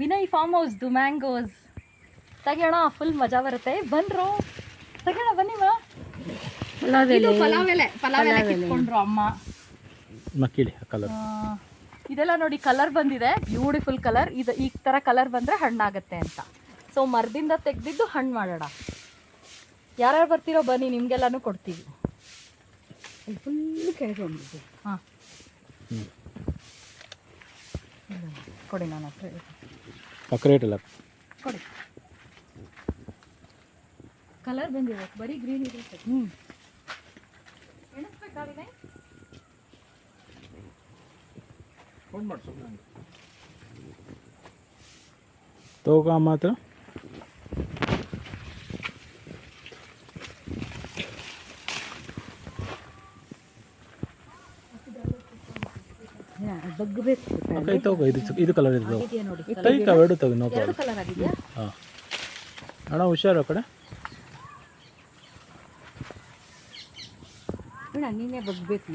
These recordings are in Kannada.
ವಿನಯ್ ಫಾರ್ಮ್ ಹೌಸ್ದು ಮ್ಯಾಂಗೋಸ್ ತೆಗಿಯೋಣ, ಫುಲ್ ಮಜಾ ಬರುತ್ತೆ. ಬನ್ರು ತೆಗಿಯೋಣ, ಬನ್ನಿ ಮಾ. ಪಲಾವ್ ಎಲೆ ಕಿತ್ಕೊಂಡ್ರು ಅಮ್ಮ. ಮಕ್ಕಿಡಿ ಕಲರ್ ಇದೆಲ್ಲ ನೋಡಿ ಕಲರ್ ಬಂದಿದೆ, ಬ್ಯೂಟಿಫುಲ್ ಕಲರ್. ಇದು ಈ ಥರ ಕಲರ್ ಬಂದರೆ ಹಣ್ಣಾಗತ್ತೆ ಅಂತ. ಸೊ ಮರದಿಂದ ತೆಗೆದಿದ್ದು ಹಣ್ಣು ಮಾಡೋಣ. ಯಾರ್ಯಾರು ಬರ್ತೀರೋ ಬನ್ನಿ, ನಿಮಗೆಲ್ಲನೂ ಕೊಡ್ತೀವಿ. ಫುಲ್ಲು ಕೆಳಗೆ ಬಂದಿದೆ. ಹಾಂ ಕೊಡಿ, ನಾನು ಹತ್ರ ಸಕ್ರೇಟ್ ಅಲ್ಲ ಕೊಡಿ. ಕಲರ್ ಬಂದಿದೆ, ಬರೀ ಗ್ರೀನ್ ಇದೆ. ಎಣಿಸ್ಬೇಕಾಗಿದೆ. ತಗೋ ಮಾತ್ರ ಬಗ್ಗಬೇಕು. ತಗೋ, ಇದು ಕಲರ್ ಇದೆ ನೋಡಿ, ಎರಡು ತಗೋ. No problem. ಕಲರ್ ಆಗಿದೆಯಾ? ಹಾಂ ಅಣ್ಣ ಹುಷಾರು ಆ ಕಡೆ. ನೀನೇ ಬಗ್ಬೇಕು.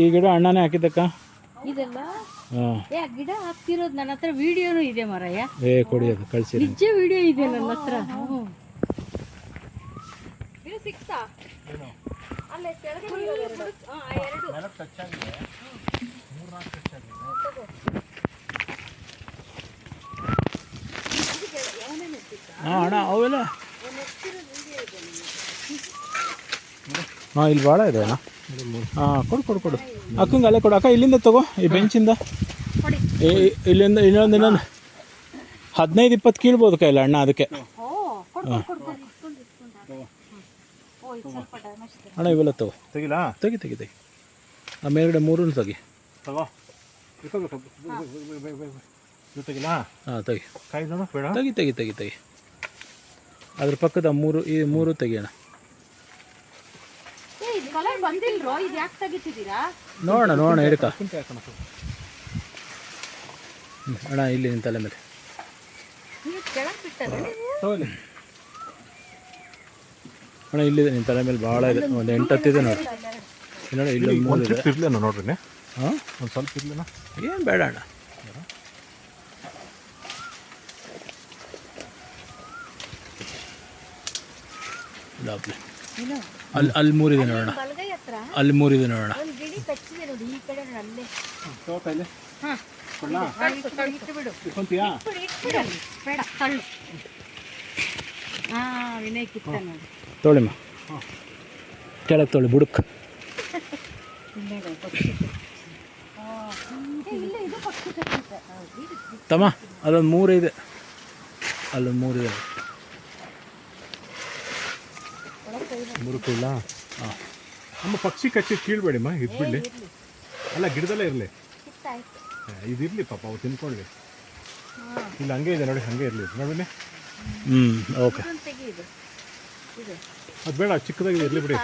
ಈ ಗಿಡ ಅಣ್ಣನೇ ಹಾಕಿದ್ದಕ್ಕ. ಇದೆಲ್ಲ ಗಿಡ ಹಾಕ್ತಿರೋದು ನನ್ನ ಹತ್ರ ವಿಡಿಯೋನು ಇದೆ ಮರಯ್ಯ. ಕೊಡಿ, ಅದು ಕಳಿಸಿ. ನಿಜ ವಿಡಿಯೋ ಇದೆ ನನ್ನ ಹತ್ರ. ಅಣ್ಣ ಅವೆಲ್ಲ ಇಲ್ಲಿ ಭಾಳ ಇದೆ ಅಣ್ಣ. ಕೊಡು ಅಕ್ಕಂಗೆ ಅಲ್ಲೇ ಕೊಡು. ಅಕ್ಕ ಇಲ್ಲಿಂದ ತಗೋ, ಈ ಬೆಂಚಿಂದ. ಇಲ್ಲಿಂದ ಇನ್ನೊಂದು 15-20 ಕೀಳ್ಬೋದು ಕೈಲ್ಲ ಅಣ್ಣ. ಅದಕ್ಕೆ ಅಣ್ಣ ಇವೆಲ್ಲ ತಗೋ. ತೆಗಿ ಆ ಮೇಲ್ಗಡೆ 3 ತೆಗಿ. ತೆಗಿ. ಅದ್ರ ಪಕ್ಕದ 3 ತೆಗಿಯೋಣ. ನೋಡೋಣ ಹಿಡ್ಕ ಅಣ್ಣ. ಇಲ್ಲಿ ನಿನ್ನ ತಲೆ ಮೇಲೆ ಅಣ್ಣ. ಇಲ್ಲಿದೆ ನಿನ್ನ ತಲೆ ಮೇಲೆ ಭಾಳ ಇದೆ. ಒಂದು 8-10 ಇದೆ ನೋಡಿ. ಇಲ್ಲೊಂದು 3 ಇದೆ ನೋಡ್ರಿ. ಹಾಂ, ಒಂದು ಸ್ವಲ್ಪ ಇರ್ಲಿಲ್ಲ, ಏನು ಬೇಡ ಅಣ್ಣ. ಅಲ್ಲಿ 3 ಇದೆ ನೋಡೋಣ. ಅಲ್ಲಿ 3 ಇದೆ ನೋಡೋಣ. ತೊಳಿಮ್ಮ, ಕೆಳಗೆ ತೊಳಿ ಬುಡಕ್. ತಮ್ಮ ಅಲ್ಲೊಂದು 3 ಇದೆ. ಅಲ್ಲೊಂದು 3 ಇದೆ. 3 ಇಲ್ಲ. ನಮ್ಮ ಪಕ್ಷಿ ಕಚ್ಚಿ ಕೀಳ್ಬೇಡಿಮ್ಮ, ಇದ್ಬಿಡ್ಲಿ. ಅಲ್ಲ, ಗಿಡದಲ್ಲೇ ಇರಲಿ. ಇದಿರಲಿ ಪಾಪ, ಅವು ತಿನ್ಕೊಳ್ಳಿ. ಇಲ್ಲ ಹಂಗೆ ಇದೆ ನೋಡಿ, ಹಂಗೆ ಇರಲಿ ನೋಡಿ. ಓಕೆ. ಅದು ಬೇಡ, ಚಿಕ್ಕದಾಗಿ ಇರಲಿ ಬಿಡಿ.